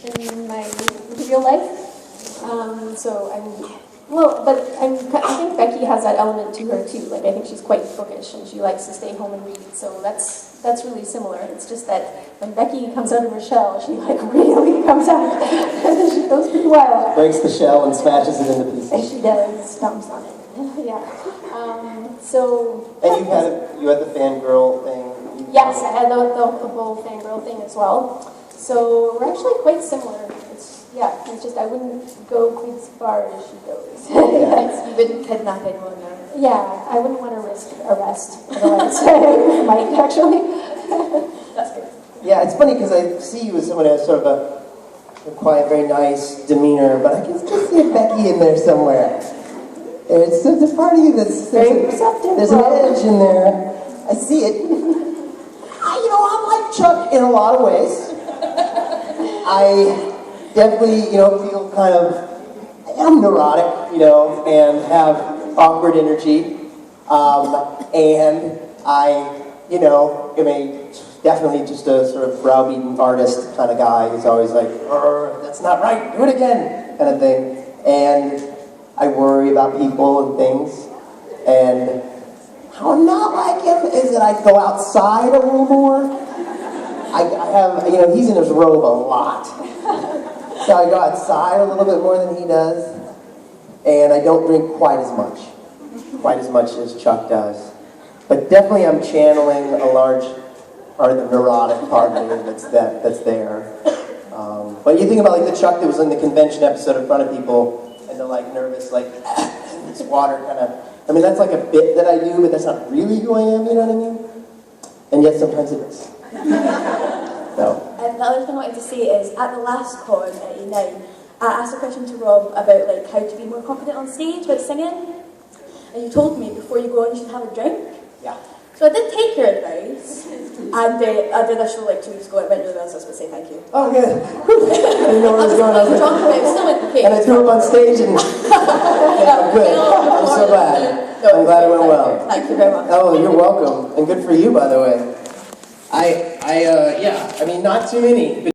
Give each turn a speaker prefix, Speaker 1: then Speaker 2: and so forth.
Speaker 1: in my real life. I think Becky has that element to her too. Like I think she's quite bookish and she likes to stay home and read. So that's really similar. It's just that when Becky comes out of her shell, she like really comes out and she goes pretty wild.
Speaker 2: Breaks the shell and smashes it into pieces.
Speaker 1: And she does, stomps on it. Yeah.
Speaker 2: And you had the fangirl thing.
Speaker 1: Yes, I had the whole fangirl thing as well. So we're actually quite similar. It's just I wouldn't go quite as far as she goes.
Speaker 3: Yes, you wouldn't kidnap anyone, no?
Speaker 1: Yeah, I wouldn't want to risk arrest. Otherwise, I might actually.
Speaker 3: That's good.
Speaker 2: Yeah, it's funny because I see you as someone who has sort of a quiet, very nice demeanor, but I can still see a Becky in there somewhere. There's a part of you that's
Speaker 1: Very perceptive.
Speaker 2: There's an edge in there. I see it. I'm like Chuck in a lot of ways. I definitely, feel kind of, I'm neurotic, and have awkward energy. And I, am definitely just a sort of browbeaten artist kind of guy who's always like, that's not right, do it again, kind of thing. And I worry about people and things. And how I'm not like him is that I go outside a little more. I have, he's in his robe a lot. So I go outside a little bit more than he does. And I don't drink quite as much as Chuck does. But definitely I'm channeling a large part of the neurotic part of me that's there. But you think about like the Chuck that was in the convention episode in front of people, and the like nervous, like this water kind of. I mean, that's like a bit that I do, but that's not really who I am. You know what I mean? And yet sometimes it is. So.
Speaker 3: And the other thing I wanted to say is, at the last con at E9, I asked a question to Rob about like how to be more confident on stage with singing, and you told me before you go on you should have a drink.
Speaker 2: Yeah.
Speaker 3: So I did take your advice, and I did a show like 2 weeks ago. It went really well, so I was going to say thank you.
Speaker 2: Oh, good. I didn't know where it was going. I was
Speaker 3: drunk, but it still went okay.
Speaker 2: And I threw up on stage, and good. I'm so glad. I'm glad it went well.
Speaker 3: Thank you very much.
Speaker 2: Oh, you're welcome, and good for you, by the way. I mean, not too many.